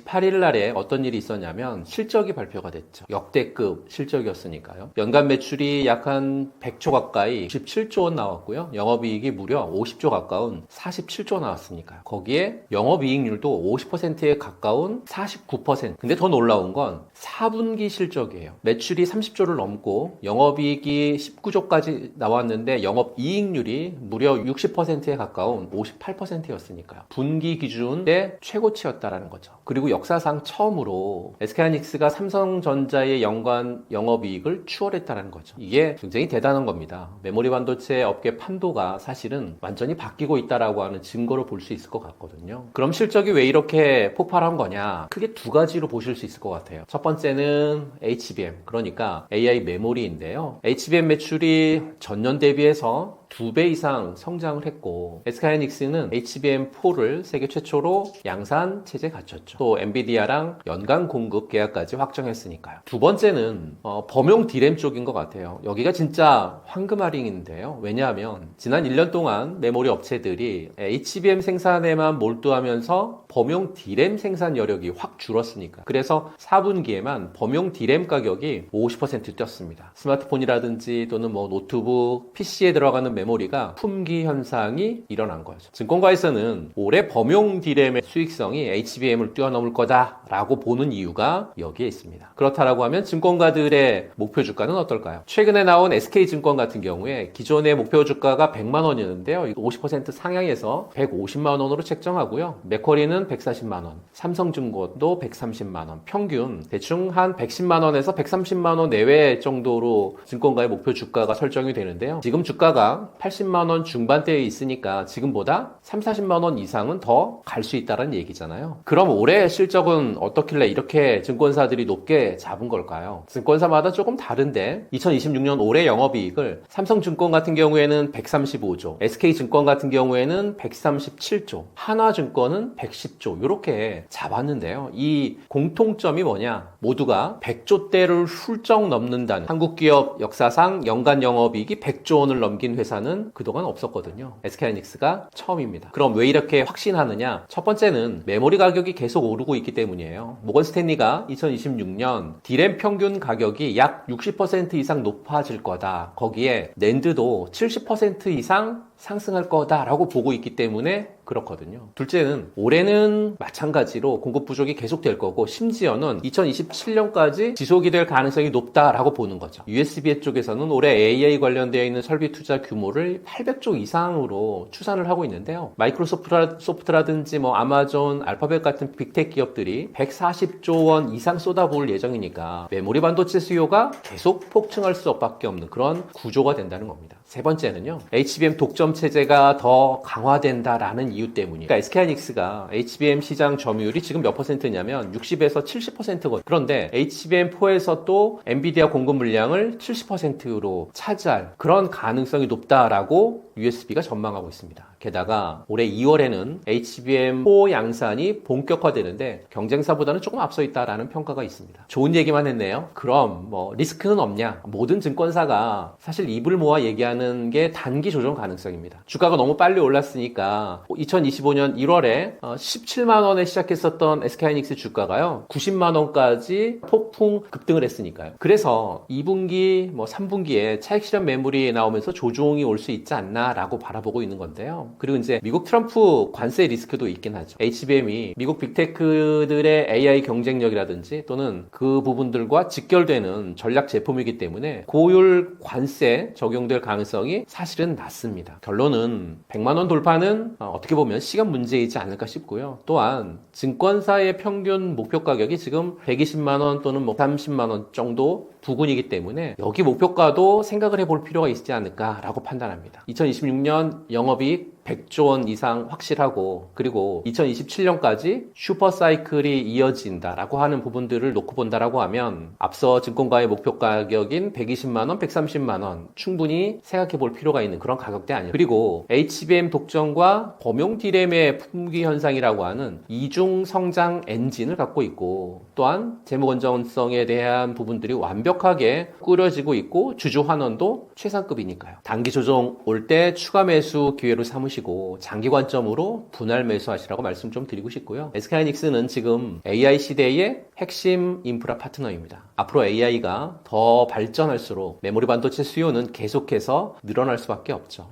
28일 날에 어떤 일이 있었냐면 실적이 발표가 됐죠. 역대급 실적이었으니까요. 연간 매출이 약 한 100조 가까이 97조 원 나왔고요. 영업이익이 무려 50조 가까운 47조 나왔으니까요. 거기에 영업이익률도 50%에 가까운 49%. 근데 더 놀라운 건 4분기 실적이에요. 매출이 30조를 넘고 영업이익이 19조까지 나왔는데 영업이익률이 무려 60%에 가까운 58%였으니까요. 분기 기준의 최고치였다라는 거죠. 그리고 역사상 처음으로 SK하이닉스가 삼성전자의 연간 영업이익을 추월했다는 거죠. 이게 굉장히 대단한 겁니다. 메모리 반도체 업계 판도가 사실은 완전히 바뀌고 있다라고 하는 증거로 볼 수 있을 것 같거든요. 그럼 실적이 왜 이렇게 폭발한 거냐? 크게 두 가지로 보실 수 있을 것 같아요. 첫 번째는 HBM, 그러니까 AI 메모리인데요. HBM 매출이 전년 대비해서 2배 이상 성장을 했고 SK하이닉스는 HBM4를 세계 최초로 양산 체제 갖췄죠. 또 엔비디아랑 연간 공급 계약까지 확정했으니까요. 두 번째는 범용 D램 쪽인 것 같아요. 여기가 진짜 황금알인인데요. 왜냐하면 지난 1년 동안 메모리 업체들이 HBM 생산에만 몰두하면서 범용 D램 생산 여력이 확 줄었으니까. 그래서 4분기에만 범용 D램 가격이 50% 뛰었습니다. 스마트폰이라든지 또는 노트북, PC에 들어가는 메모리가 품귀 현상이 일어난 거죠. 증권가에서는 올해 범용 D램의 수익성이 HBM을 뛰어넘을 거다라고 보는 이유가 여기에 있습니다. 그렇다라고 하면 증권가들의 목표 주가는 어떨까요? 최근에 나온 SK증권 같은 경우에 기존의 목표 주가가 100만 원이었는데요. 50% 상향해서 150만 원으로 책정하고요. 맥쿼리는 140만 원, 삼성증권도 130만 원, 평균 대충 한 110만 원에서 130만 원 내외 정도로 증권가의 목표 주가가 설정이 되는데요. 지금 주가가 80만 원 중반대에 있으니까 지금보다 3, 40만 원 이상은 더 갈 수 있다는 얘기잖아요. 그럼 올해 실적은 어떻길래 이렇게 증권사들이 높게 잡은 걸까요? 증권사마다 조금 다른데 2026년 올해 영업이익을 삼성증권 같은 경우에는 135조, SK증권 같은 경우에는 137조, 한화증권은 110조 이렇게 잡았는데요. 이 공통점이 뭐냐? 모두가 100조대를 훌쩍 넘는다는, 한국 기업 역사상 연간 영업이익이 100조 원을 넘긴 회사는 그동안 없었거든요. SK하이닉스가 처음입니다. 그럼 왜 이렇게 확신하느냐? 첫 번째는 메모리 가격이 계속 오르고 있기 때문이에요. 모건 스탠리가 2026년 D램 평균 가격이 약 60% 이상 높아질 거다. 거기에 낸드도 70% 이상 상승할 거다라고 보고 있기 때문에 그렇거든요. 둘째는 올해는 마찬가지로 공급 부족이 계속될 거고 심지어는 2027년까지 지속이 될 가능성이 높다라고 보는 거죠. USB 쪽에서는 올해 AI 관련되어 있는 설비 투자 규모를 800조 이상으로 추산을 하고 있는데요. 마이크로소프트라든지 아마존, 알파벳 같은 빅테크 기업들이 140조 원 이상 쏟아부을 예정이니까 메모리 반도체 수요가 계속 폭증할 수밖에 없는 그런 구조가 된다는 겁니다. 세 번째는요. HBM 독점 체제가 더 강화된다라는 이유 때문이에요. 그러니까 SK하이닉스가 HBM 시장 점유율이 지금 몇 퍼센트냐면 60에서 70%거든요. 그런데 HBM4에서 또 엔비디아 공급 물량을 70%로 차지할 그런 가능성이 높다라고 USB가 전망하고 있습니다. 게다가 올해 2월에는 HBM4 양산이 본격화되는데 경쟁사보다는 조금 앞서 있다라는 평가가 있습니다. 좋은 얘기만 했네요. 그럼 리스크는 없냐? 모든 증권사가 사실 입을 모아 얘기하는 게 단기 조정 가능성입니다. 주가가 너무 빨리 올랐으니까 2025년 1월에 17만 원에 시작했었던 SK하이닉스 주가가요 90만 원까지 폭풍 급등을 했으니까요. 그래서 2분기 3분기에 차익 실현 매물이 나오면서 조정이 올 수 있지 않나라고 바라보고 있는 건데요. 그리고 이제 미국 트럼프 관세 리스크도 있긴 하죠. HBM이 미국 빅테크들의 AI 경쟁력이라든지 또는 그 부분들과 직결되는 전략 제품이기 때문에 고율 관세 적용될 가능성이 사실은 낮습니다. 결론은 100만 원 돌파는 어떻게 보면 시간 문제이지 않을까 싶고요. 또한 증권사의 평균 목표 가격이 지금 120만 원 또는 30만 원 정도 부근이기 때문에 여기 목표가도 생각을 해볼 필요가 있지 않을까라고 판단합니다. 2026년 영업이익 100조 원 이상 확실하고 그리고 2027년까지 슈퍼사이클이 이어진다라고 하는 부분들을 놓고 본다라고 하면 앞서 증권가의 목표 가격인 120만 원, 130만 원 충분히 생각해 볼 필요가 있는 그런 가격대 아니에요. 그리고 HBM 독점과 범용 D램의 품귀 현상이라고 하는 이중 성장 엔진을 갖고 있고 또한 재무 건전성에 대한 부분들이 완벽하게 완벽하게 꾸려지고 있고 주주 환원도 최상급이니까요. 단기 조정 올 때 추가 매수 기회로 삼으시고 장기 관점으로 분할 매수하시라고 말씀 좀 드리고 싶고요. SK하이닉스는 지금 AI 시대의 핵심 인프라 파트너입니다. 앞으로 AI가 더 발전할수록 메모리 반도체 수요는 계속해서 늘어날 수밖에 없죠.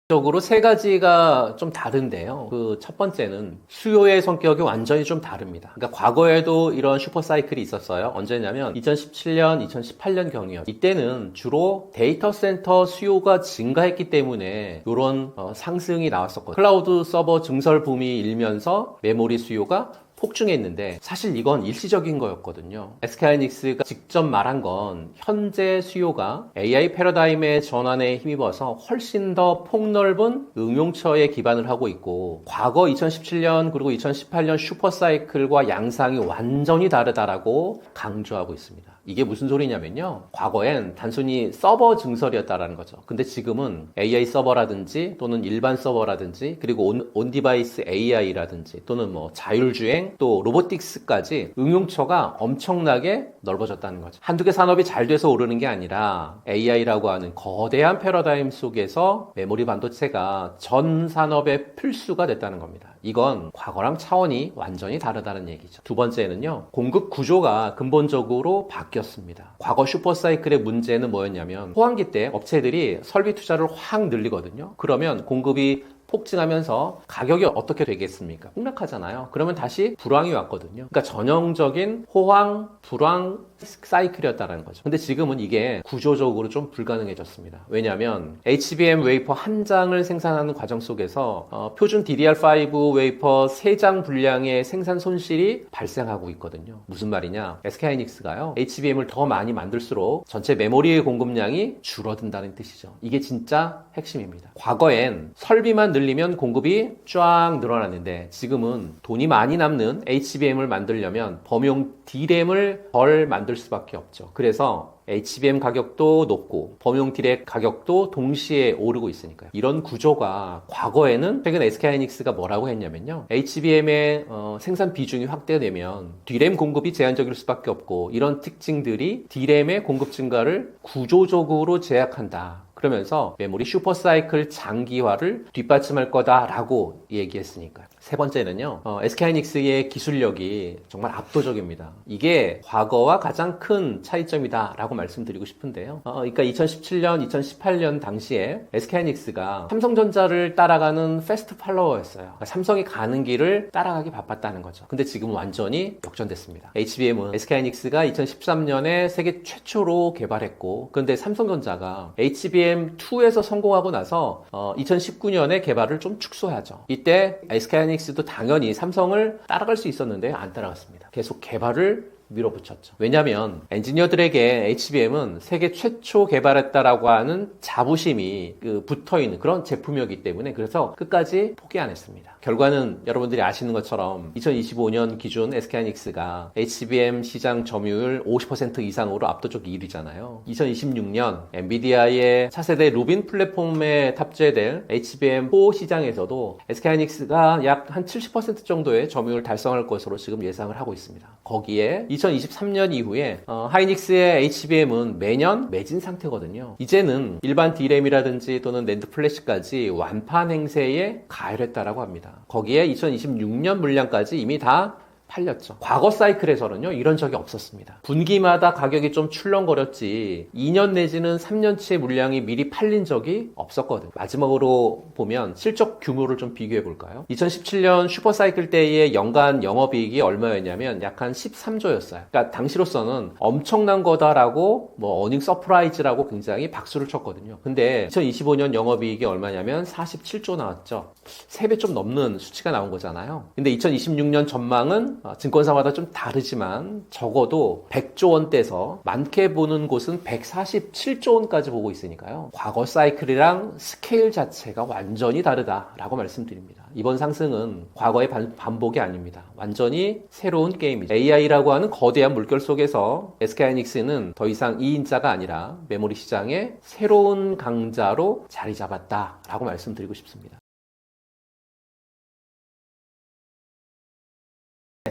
적으로 세 가지가 좀 다른데요. 그 첫 번째는 수요의 성격이 완전히 좀 다릅니다. 그러니까 과거에도 이런 슈퍼 사이클이 있었어요. 언제냐면 2017년, 2018년 경이요. 이때는 주로 데이터 센터 수요가 증가했기 때문에 이런 상승이 나왔었거든요. 클라우드 서버 증설 붐이 일면서 메모리 수요가 폭증했는데 사실 이건 일시적인 거였거든요. SK하이닉스가 직접 말한 건 현재 수요가 AI 패러다임의 전환에 힘입어서 훨씬 더 폭넓은 응용처에 기반을 하고 있고 과거 2017년 그리고 2018년 슈퍼사이클과 양상이 완전히 다르다라고 강조하고 있습니다. 이게 무슨 소리냐면요. 과거엔 단순히 서버 증설이었다라는 거죠. 근데 지금은 AI 서버라든지 또는 일반 서버라든지 그리고 온디바이스 AI라든지 또는 뭐 자율주행 또 로보틱스까지 응용처가 엄청나게 넓어졌다는 거죠. 한두 개 산업이 잘 돼서 오르는 게 아니라 AI라고 하는 거대한 패러다임 속에서 메모리 반도체가 전 산업의 필수가 됐다는 겁니다. 이건 과거랑 차원이 완전히 다르다는 얘기죠. 두 번째는요. 공급 구조가 근본적으로 바뀌었습니다. 과거 슈퍼사이클의 문제는 뭐였냐면 호황기 때 업체들이 설비 투자를 확 늘리거든요. 그러면 공급이 폭증하면서 가격이 어떻게 되겠습니까? 폭락하잖아요. 그러면 다시 불황이 왔거든요. 그러니까 전형적인 호황, 불황 사이클이었다는 거죠. 근데 지금은 이게 구조적으로 좀 불가능해졌습니다. 왜냐하면 HBM 웨이퍼 한 장을 생산하는 과정 속에서 표준 DDR5 웨이퍼 3장 분량의 생산 손실이 발생하고 있거든요. 무슨 말이냐? SK하이닉스가요. HBM을 더 많이 만들수록 전체 메모리의 공급량이 줄어든다는 뜻이죠. 이게 진짜 핵심입니다. 과거엔 설비만 늘리면 공급이 쫙 늘어났는데 지금은 돈이 많이 남는 HBM을 만들려면 범용 D램을 덜 만들 수밖에 없죠. 그래서 HBM 가격도 높고 범용 디램 가격도 동시에 오르고 있으니까요. 이런 구조가 과거에는 최근 SK하이닉스가 뭐라고 했냐면요. HBM의 생산 비중이 확대되면 D램 공급이 제한적일 수밖에 없고 이런 특징들이 D램의 공급 증가를 구조적으로 제약한다. 그러면서 메모리 슈퍼사이클 장기화를 뒷받침할 거다라고 얘기했으니까요. 세 번째는요. SK하이닉스의 기술력이 정말 압도적입니다. 이게 과거와 가장 큰 차이점이다라고 말씀드리고 싶은데요. 그러니까 2017년, 2018년 당시에 SK하이닉스가 삼성전자를 따라가는 패스트 팔로워였어요. 그러니까 삼성이 가는 길을 따라가기 바빴다는 거죠. 근데 지금 완전히 역전됐습니다. HBM은 SK하이닉스가 2013년에 세계 최초로 개발했고 그런데 삼성전자가 HBM2에서 성공하고 나서 2019년에 개발을 좀 축소하죠. 이때 SK하이닉스도 당연히 삼성을 따라갈 수 있었는데 안 따라갔습니다. 계속 개발을 밀어붙였죠. 왜냐하면 엔지니어들에게 HBM은 세계 최초 개발했다라고 하는 자부심이 붙어있는 그런 제품이었기 때문에 그래서 끝까지 포기 안 했습니다. 결과는 여러분들이 아시는 것처럼 2025년 기준 SK하이닉스가 HBM 시장 점유율 50% 이상으로 압도적 1위잖아요. 2026년 엔비디아의 차세대 루빈 플랫폼에 탑재될 HBM4 시장에서도 SK하이닉스가 약 한 70% 정도의 점유율을 달성할 것으로 지금 예상을 하고 있습니다. 거기에 2023년 이후에 하이닉스의 HBM은 매년 매진 상태거든요. 이제는 일반 D램이라든지 또는 낸드 플래시까지 완판 행세에 가열했다라고 합니다. 거기에 2026년 물량까지 이미 다 팔렸죠. 과거 사이클에서는요 이런 적이 없었습니다. 분기마다 가격이 좀 출렁거렸지 2년 내지는 3년치의 물량이 미리 팔린 적이 없었거든요. 마지막으로 보면 실적 규모를 좀 비교해 볼까요? 2017년 슈퍼사이클 때의 연간 영업이익이 얼마였냐면 약 한 13조였어요. 그러니까 당시로서는 엄청난 거다라고 어닝 서프라이즈라고 굉장히 박수를 쳤거든요. 근데 2025년 영업이익이 얼마냐면 47조 나왔죠. 3배 좀 넘는 수치가 나온 거잖아요. 근데 2026년 전망은 증권사마다 좀 다르지만 적어도 100조 원대에서 많게 보는 곳은 147조 원까지 보고 있으니까요. 과거 사이클이랑 스케일 자체가 완전히 다르다라고 말씀드립니다. 이번 상승은 과거의 반복이 아닙니다. 완전히 새로운 게임이죠. AI라고 하는 거대한 물결 속에서 SK하이닉스는 더 이상 2인자가 아니라 메모리 시장의 새로운 강자로 자리 잡았다라고 말씀드리고 싶습니다.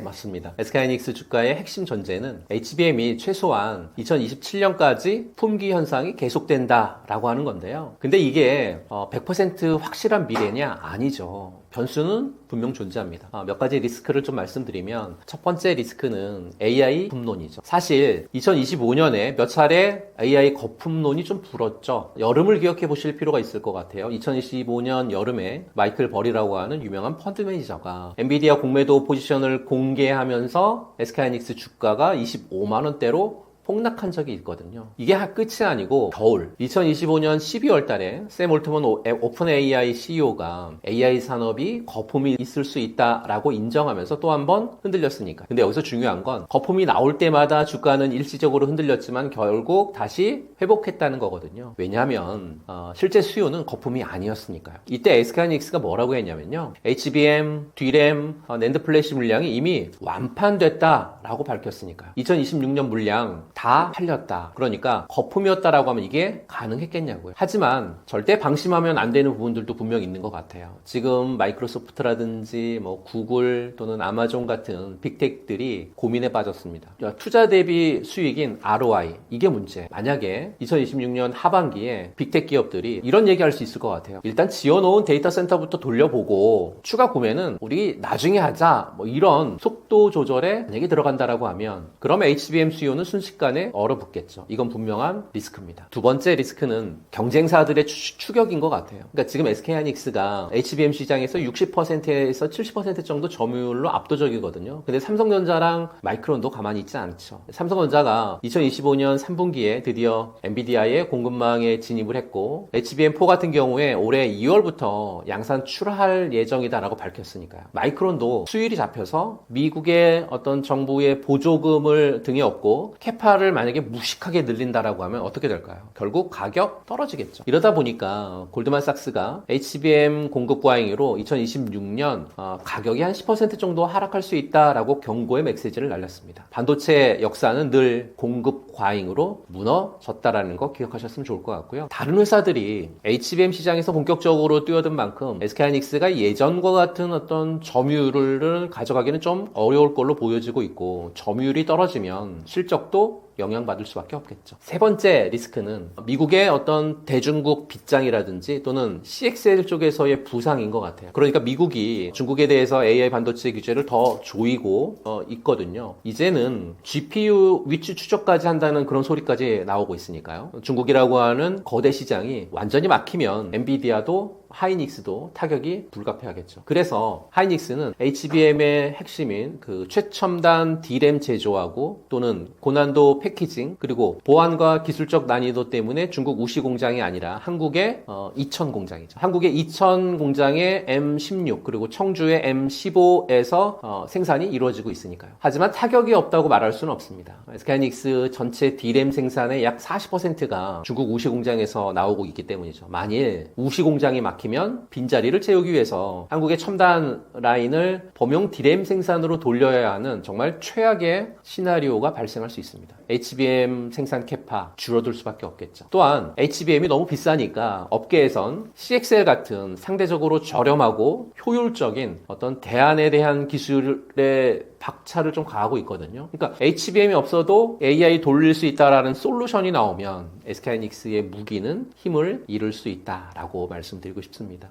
맞습니다. SK하이닉스 주가의 핵심 전제는 HBM이 최소한 2027년까지 품귀 현상이 계속된다라고 하는 건데요. 근데 이게 100% 확실한 미래냐? 아니죠. 변수는 분명 존재합니다. 몇 가지 리스크를 좀 말씀드리면 첫 번째 리스크는 AI 품론이죠. 사실 2025년에 몇 차례 AI 거품론이 좀 불었죠. 여름을 기억해 보실 필요가 있을 것 같아요. 2025년 여름에 마이클 버리라고 하는 유명한 펀드 매니저가 엔비디아 공매도 포지션을 공개하면서 SK하이닉스 주가가 25만 원대로 폭락한 적이 있거든요. 이게 끝이 아니고 겨울 2025년 12월 달에 샘 올트먼 오픈 AI CEO가 AI 산업이 거품이 있을 수 있다라고 인정하면서 또 한 번 흔들렸으니까. 근데 여기서 중요한 건 거품이 나올 때마다 주가는 일시적으로 흔들렸지만 결국 다시 회복했다는 거거든요. 왜냐하면 실제 수요는 거품이 아니었으니까요. 이때 SK하이닉스가 뭐라고 했냐면요. HBM, DRAM, 낸드 플래시 물량이 이미 완판됐다라고 밝혔으니까요. 2026년 물량 다 팔렸다. 그러니까 거품이었다라고 하면 이게 가능했겠냐고요. 하지만 절대 방심하면 안 되는 부분들도 분명 있는 것 같아요. 지금 마이크로소프트라든지 뭐 구글 또는 아마존 같은 빅테크들이 고민에 빠졌습니다. 투자 대비 수익인 ROI 이게 문제. 만약에 2026년 하반기에 빅테크 기업들이 이런 얘기할 수 있을 것 같아요. 일단 지어놓은 데이터 센터부터 돌려보고 추가 구매는 우리 나중에 하자. 뭐 이런 속도 조절에 만약에 들어간다라고 하면 그럼 HBM 수요는 순식간에 얼어붙겠죠. 이건 분명한 리스크입니다. 두 번째 리스크는 경쟁사들의 추격인 것 같아요. 그러니까 지금 SK하이닉스가 HBM 시장에서 60%에서 70% 정도 점유율로 압도적이거든요. 근데 삼성전자랑 마이크론도 가만히 있지 않죠. 삼성전자가 2025년 3분기에 드디어 엔비디아의 공급망에 진입을 했고 HBM4 같은 경우에 올해 2월부터 양산 출하할 예정이다라고 밝혔으니까요. 마이크론도 수율이 잡혀서 미국의 어떤 정부의 보조금을 등에 업고 캐파를 만약에 무식하게 늘린다라고 하면 어떻게 될까요? 결국 가격 떨어지겠죠. 이러다 보니까 골드만삭스가 HBM 공급 과잉으로 2026년 가격이 한 10% 정도 하락할 수 있다라고 경고의 메시지를 날렸습니다. 반도체 역사는 늘 공급 과잉으로 무너졌다라는 거 기억하셨으면 좋을 것 같고요. 다른 회사들이 HBM 시장에서 본격적으로 뛰어든 만큼 SK하이닉스가 예전과 같은 어떤 점유율을 가져가기는 좀 어려울 걸로 보여지고 있고 점유율이 떨어지면 실적도 영향받을 수밖에 없겠죠. 세 번째 리스크는 미국의 어떤 대중국 빗장이라든지 또는 CXL 쪽에서의 부상인 것 같아요. 그러니까 미국이 중국에 대해서 AI 반도체 규제를 더 조이고 있거든요. 이제는 GPU 위치 추적까지 한다는 그런 소리까지 나오고 있으니까요. 중국이라고 하는 거대 시장이 완전히 막히면 엔비디아도 하이닉스도 타격이 불가피하겠죠. 그래서 하이닉스는 HBM의 핵심인 그 최첨단 D램 제조하고 또는 고난도 패키징 그리고 보안과 기술적 난이도 때문에 중국 우시 공장이 아니라 한국의 이천 공장이죠. 한국의 이천 공장의 M16 그리고 청주의 M15에서 생산이 이루어지고 있으니까요. 하지만 타격이 없다고 말할 수는 없습니다. SK하이닉스 전체 D램 생산의 약 40%가 중국 우시 공장에서 나오고 있기 때문이죠. 만일 우시 공장이 막히면 빈자리를 채우기 위해서 한국의 첨단 라인을 범용 D램 생산으로 돌려야 하는 정말 최악의 시나리오가 발생할 수 있습니다. HBM 생산 캐파 줄어들 수밖에 없겠죠. 또한 HBM이 너무 비싸니까 업계에선 CXL 같은 상대적으로 저렴하고 효율적인 어떤 대안에 대한 기술의 박차를 좀 가하고 있거든요. 그러니까 HBM이 없어도 AI 돌릴 수 있다라는 솔루션이 나오면 SK하이닉스의 무기는 힘을 잃을 수 있다라고 말씀드리고 싶습니다.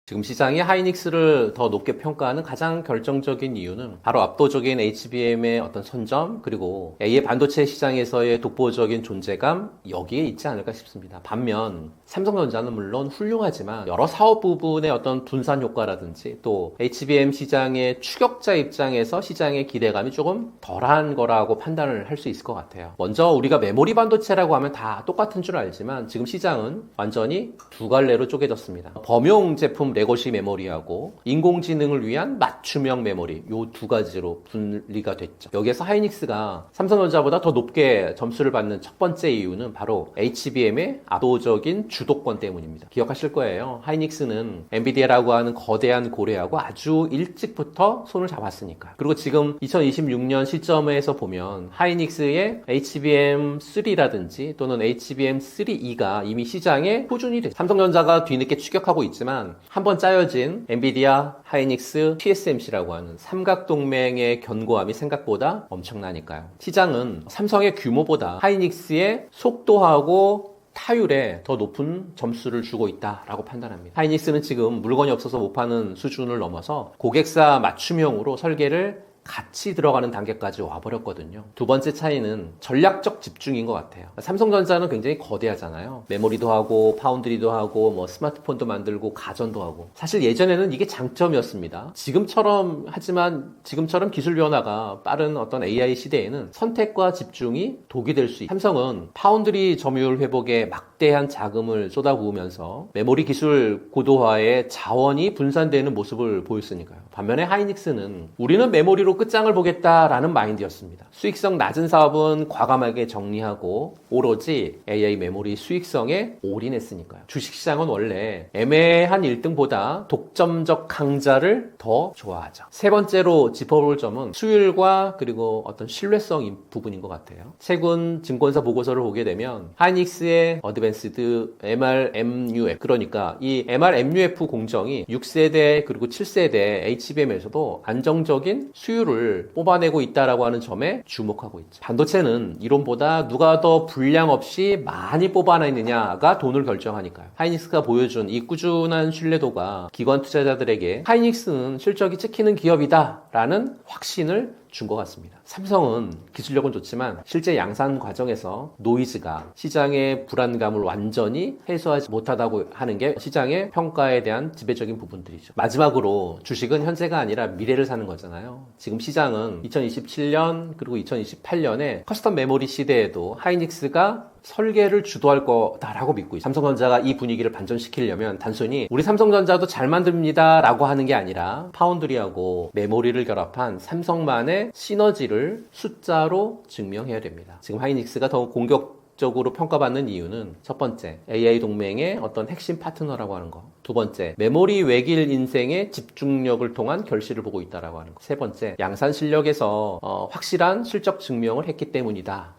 지금 시장이 하이닉스를 더 높게 평가하는 가장 결정적인 이유는 바로 압도적인 HBM의 어떤 선점 그리고 AI 반도체 시장에서의 독보적인 존재감 여기에 있지 않을까 싶습니다. 반면 삼성전자는 물론 훌륭하지만 여러 사업 부분의 어떤 분산 효과라든지 또 HBM 시장의 추격자 입장에서 시장의 기대감이 조금 덜한 거라고 판단을 할 수 있을 것 같아요. 먼저 우리가 메모리 반도체라고 하면 다 똑같은 줄 알지만 지금 시장은 완전히 두 갈래로 쪼개졌습니다. 범용 제품 레거시 메모리하고 인공지능을 위한 맞춤형 메모리 요 두 가지로 분리가 됐죠. 여기에서 하이닉스가 삼성전자보다 더 높게 점수를 받는 첫 번째 이유는 바로 HBM의 압도적인 주도권 때문입니다. 기억하실 거예요. 하이닉스는 엔비디아라고 하는 거대한 고래하고 아주 일찍부터 손을 잡았으니까. 그리고 지금 2026년 시점에서 보면 하이닉스의 HBM3라든지 또는 HBM3E가 이미 시장에 표준이 됐어요. 삼성전자가 뒤늦게 추격하고 있지만 한 한번 짜여진 엔비디아, 하이닉스, TSMC라고 하는 삼각동맹의 견고함이 생각보다 엄청나니까요. 시장은 삼성의 규모보다 하이닉스의 속도하고 타율에 더 높은 점수를 주고 있다라고 판단합니다. 하이닉스는 지금 물건이 없어서 못 파는 수준을 넘어서 고객사 맞춤형으로 설계를 같이 들어가는 단계까지 와버렸거든요. 두 번째 차이는 전략적 집중인 것 같아요. 삼성전자는 굉장히 거대하잖아요. 메모리도 하고 파운드리도 하고 뭐 스마트폰도 만들고 가전도 하고. 사실 예전에는 이게 장점이었습니다. 지금처럼 기술 변화가 빠른 어떤 AI 시대에는 선택과 집중이 독이 될 수 있어요. 삼성은 파운드리 점유율 회복에 막대한 자금을 쏟아부으면서 메모리 기술 고도화에 자원이 분산되는 모습을 보였으니까요. 반면에 하이닉스는 우리는 메모리로 끝장을 보겠다라는 마인드였습니다. 수익성 낮은 사업은 과감하게 정리하고 오로지 AI 메모리 수익성에 올인했으니까요. 주식시장은 원래 애매한 1등보다 독점적 강자를 더 좋아하죠. 세 번째로 짚어볼 점은 수율과 그리고 어떤 신뢰성 부분인 것 같아요. 최근 증권사 보고서를 보게 되면 하이닉스의 어드밴스드 MRMUF, 그러니까 이 MRMUF 공정이 6세대 그리고 7세대 HBM에서도 안정적인 수율을 뽑아내고 있다라고 하는 점에 주목하고 있죠. 반도체는 이론보다 누가 더 불량 없이 많이 뽑아내느냐가 돈을 결정하니까요. 하이닉스가 보여준 이 꾸준한 신뢰도가 기관 투자자들에게 하이닉스는 실적이 찍히는 기업이다라는 확신을 준 것 같습니다. 삼성은 기술력은 좋지만 실제 양산 과정에서 노이즈가 시장의 불안감을 완전히 해소하지 못하다고 하는 게 시장의 평가에 대한 지배적인 부분들이죠. 마지막으로 주식은 현재가 아니라 미래를 사는 거잖아요. 지금 시장은 2027년 그리고 2028년에 커스텀 메모리 시대에도 하이닉스가 설계를 주도할 거다라고 믿고 있어요. 삼성전자가 이 분위기를 반전시키려면 단순히 우리 삼성전자도 잘 만듭니다 라고 하는 게 아니라 파운드리하고 메모리를 결합한 삼성만의 시너지를 숫자로 증명해야 됩니다. 지금 하이닉스가 더 공격적으로 평가받는 이유는 첫 번째, AI 동맹의 어떤 핵심 파트너라고 하는 거. 두 번째, 메모리 외길 인생의 집중력을 통한 결실을 보고 있다라고 하는 거. 세 번째, 양산 실력에서 확실한 실적 증명을 했기 때문이다.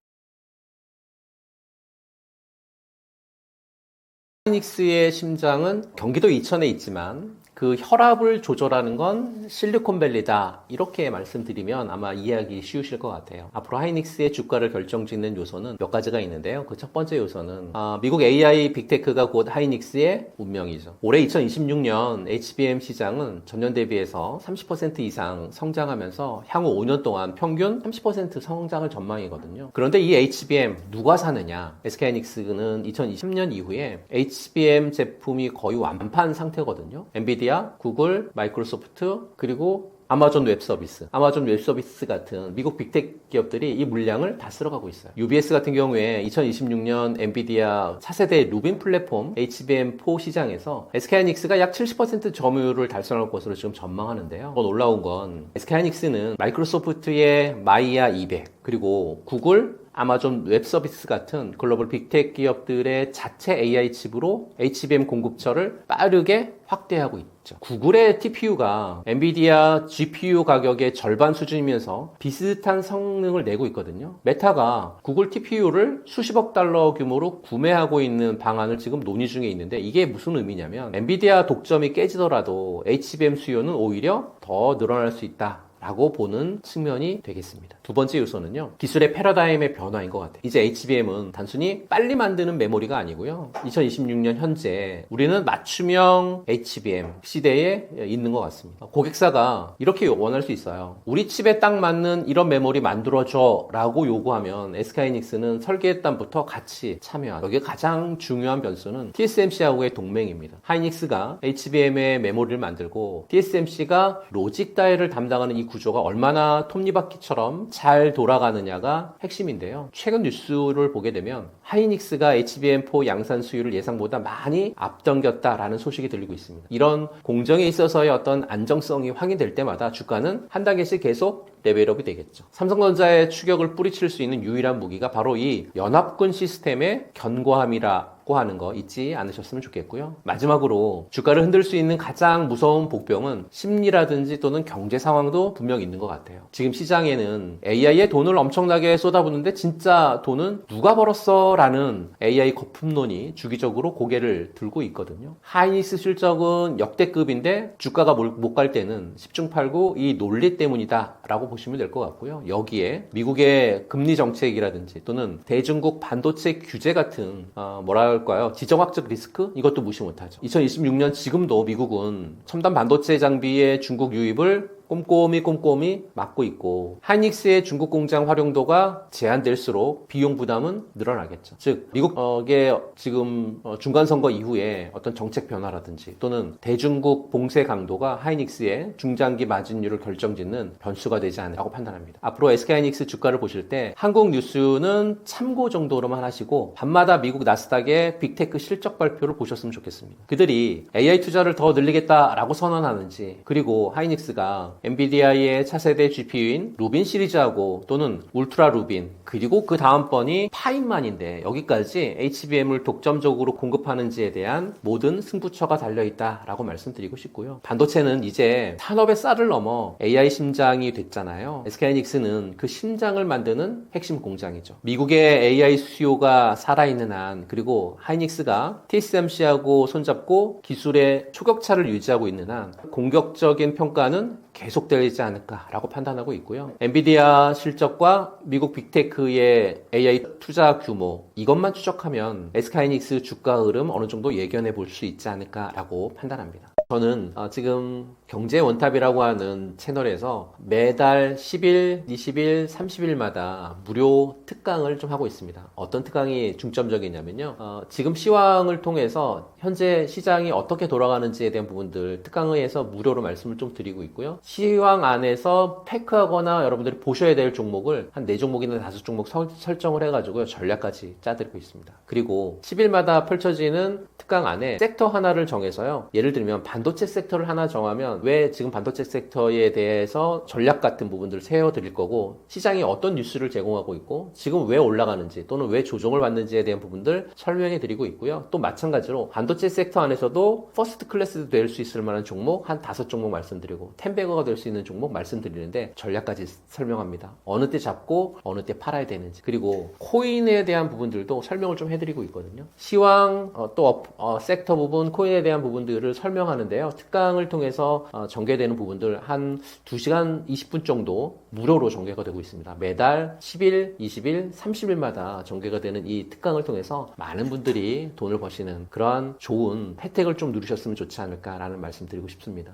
하이닉스의 심장은 경기도 이천에 있지만 그 혈압을 조절하는 건 실리콘밸리다, 이렇게 말씀드리면 아마 이해하기 쉬우실 것 같아요. 앞으로 하이닉스의 주가를 결정짓는 요소는 몇 가지가 있는데요. 그 첫 번째 요소는 미국 AI 빅테크가 곧 하이닉스의 운명이죠. 올해 2026년 HBM 시장은 전년 대비해서 30% 이상 성장하면서 향후 5년 동안 평균 30% 성장을 전망이거든요. 그런데 이 HBM 누가 사느냐? SK하이닉스는 2023년 이후에 HBM 제품이 거의 완판 상태거든요. 엔비디아, 구글, 마이크로소프트, 그리고 아마존 웹서비스 같은 미국 빅테크 기업들이 이 물량을 다 쓸어가고 있어요. UBS 같은 경우에 2026년 엔비디아 4세대 루빈 플랫폼 HBM4 시장에서 SK하이닉스가 약 70% 점유율을 달성할 것으로 지금 전망하는데요. 더 놀라운 건 SK하이닉스는 마이크로소프트의 마이야 200, 그리고 구글, 아마존 웹서비스 같은 글로벌 빅테크 기업들의 자체 AI 칩으로 HBM 공급처를 빠르게 확대하고 있죠. 구글의 TPU가 엔비디아 GPU 가격의 절반 수준이면서 비슷한 성능을 내고 있거든요. 메타가 구글 TPU를 수십억 달러 규모로 구매하고 있는 방안을 지금 논의 중에 있는데, 이게 무슨 의미냐면 엔비디아 독점이 깨지더라도 HBM 수요는 오히려 더 늘어날 수 있다 라고 보는 측면이 되겠습니다. 두 번째 요소는요, 기술의 패러다임의 변화인 것 같아요. 이제 HBM은 단순히 빨리 만드는 메모리가 아니고요, 2026년 현재 우리는 맞춤형 HBM 시대에 있는 것 같습니다. 고객사가 이렇게 원할 수 있어요. 우리 칩에 딱 맞는 이런 메모리 만들어줘 라고 요구하면 SK하이닉스는 설계단부터 같이 참여하는, 여기에 가장 중요한 변수는 TSMC하고의 동맹입니다. 하이닉스가 HBM의 메모리를 만들고 TSMC가 로직 다이를 담당하는 이 구조가 얼마나 톱니바퀴처럼 잘 돌아가느냐가 핵심인데요. 최근 뉴스를 보게 되면 하이닉스가 HBM4 양산 수율을 예상보다 많이 앞당겼다라는 소식이 들리고 있습니다. 이런 공정에 있어서의 어떤 안정성이 확인될 때마다 주가는 한 단계씩 계속 레벨업이 되겠죠. 삼성전자의 추격을 뿌리칠 수 있는 유일한 무기가 바로 이 연합군 시스템의 견고함이라고 하는 거 잊지 않으셨으면 좋겠고요. 마지막으로 주가를 흔들 수 있는 가장 무서운 복병은 심리라든지 또는 경제 상황도 분명히 있는 것 같아요. 지금 시장에는 AI에 돈을 엄청나게 쏟아붓는데 진짜 돈은 누가 벌었어? 거다라는 AI 거품론이 주기적으로 고개를 들고 있거든요. 하이닉스 실적은 역대급인데 주가가 못 갈 때는 10중 8구 이 논리 때문이다 라고 보시면 될 것 같고요. 여기에 미국의 금리 정책이라든지 또는 대중국 반도체 규제 같은 뭐랄까요, 지정학적 리스크, 이것도 무시 못하죠. 2026년 지금도 미국은 첨단 반도체 장비의 중국 유입을 꼼꼼히 막고 있고, 하이닉스의 중국 공장 활용도가 제한될수록 비용 부담은 늘어나겠죠. 즉 미국의 지금 중간선거 이후에 어떤 정책 변화라든지 또는 대중국 봉쇄 강도가 하이닉스의 중장기 마진율을 결정짓는 변수가 되지 않으라고 판단합니다. 앞으로 SK하이닉스 주가를 보실 때 한국 뉴스는 참고 정도로만 하시고 밤마다 미국 나스닥의 빅테크 실적 발표를 보셨으면 좋겠습니다. 그들이 AI 투자를 더 늘리겠다라고 선언하는지, 그리고 하이닉스가 엔비디아의 차세대 GPU인 루빈 시리즈하고 또는 울트라 루빈, 그리고 그 다음번이 파인만인데 여기까지 HBM을 독점적으로 공급하는지에 대한 모든 승부처가 달려있다라고 말씀드리고 싶고요. 반도체는 이제 산업의 쌀을 넘어 AI 심장이 됐잖아요. SK하이닉스는 그 심장을 만드는 핵심 공장이죠. 미국의 AI 수요가 살아있는 한, 그리고 하이닉스가 TSMC하고 손잡고 기술의 초격차를 유지하고 있는 한 공격적인 평가는 계속되지 않을까라고 판단하고 있고요. 엔비디아 실적과 미국 빅테크의 AI 투자 규모, 이것만 추적하면 SK하이닉스 주가 흐름 어느 정도 예견해 볼 수 있지 않을까라고 판단합니다. 저는 지금 경제원탑이라고 하는 채널에서 매달 10일, 20일, 30일마다 무료 특강을 좀 하고 있습니다. 어떤 특강이 중점적이냐면요. 지금 시황을 통해서 현재 시장이 어떻게 돌아가는지에 대한 부분들 특강에서 무료로 말씀을 좀 드리고 있고요. 시황 안에서 패크하거나 여러분들이 보셔야 될 종목을 한 4종목이나 5종목 설정을 해가지고요. 전략까지 짜드리고 있습니다. 그리고 10일마다 펼쳐지는 특강 안에 섹터 하나를 정해서요. 예를 들면 반도체 섹터를 하나 정하면 왜 지금 반도체 섹터에 대해서 전략 같은 부분들을 세워드릴 거고, 시장이 어떤 뉴스를 제공하고 있고 지금 왜 올라가는지 또는 왜 조정을 받는지에 대한 부분들 설명해 드리고 있고요. 또 마찬가지로 반도체 섹터 안에서도 퍼스트 클래스도 될 수 있을 만한 종목 한 5종목 말씀드리고 10배거가 될 수 있는 종목 말씀드리는데 전략까지 설명합니다. 어느 때 잡고 어느 때 팔아야 되는지, 그리고 코인에 대한 부분들도 설명을 좀 해드리고 있거든요. 시황 또 섹터 부분, 코인에 대한 부분들을 설명하는데요. 특강을 통해서 전개되는 부분들 한 2시간 20분 정도 무료로 전개가 되고 있습니다. 매달 10일, 20일, 30일마다 전개가 되는 이 특강을 통해서 많은 분들이 돈을 버시는 그러한 좋은 혜택을 좀 누리셨으면 좋지 않을까라는 말씀 드리고 싶습니다.